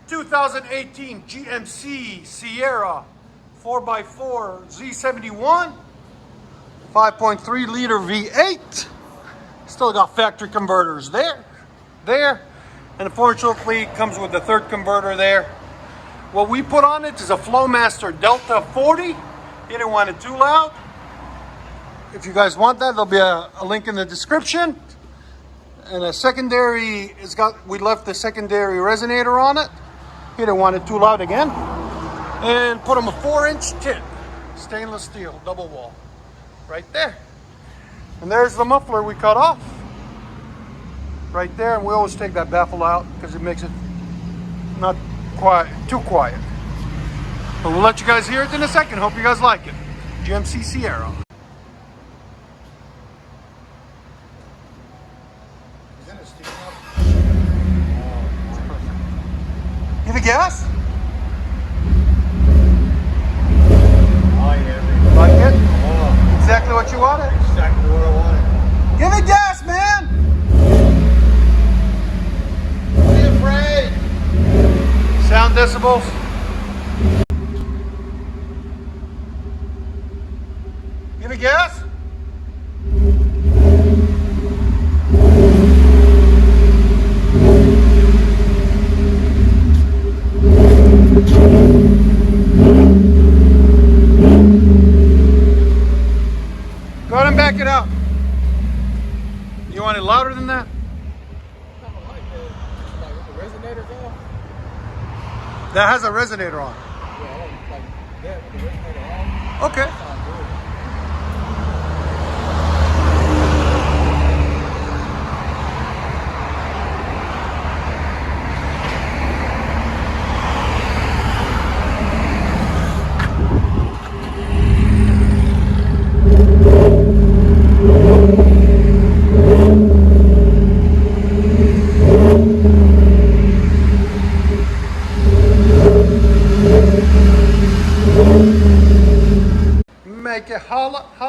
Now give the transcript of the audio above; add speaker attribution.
Speaker 1: 2018 GMC Sierra 4x4 Z71 5.3 liter V8. Still got factory converters there, and unfortunately it comes with the third converter there. What we put on it is a FLOWMASTER Delta 40. You didn't want it too loud. If you guys want that, there'll be a link in the description. And a secondary, we left the secondary resonator on it. He didn't want it too loud again. And put him a 4-inch tip, stainless steel, double wall, right there. And there's the muffler we cut off, right there. And we always take that baffle out because it makes it not too quiet. But we'll let you guys hear it in a second. Hope you guys like it. GMC Sierra. Give it gas?
Speaker 2: Oh yeah.
Speaker 1: Like it? Oh. Exactly what you wanted?
Speaker 2: Exactly what I wanted.
Speaker 1: Give it gas, man!
Speaker 2: Don't be afraid.
Speaker 1: Sound decibels. Give it gas? Go ahead and back it up. You want it louder than that?
Speaker 2: The resonator go?
Speaker 1: That has a resonator on.
Speaker 2: Yeah, like that with the resonator on.
Speaker 1: Okay. Make it holla, holla.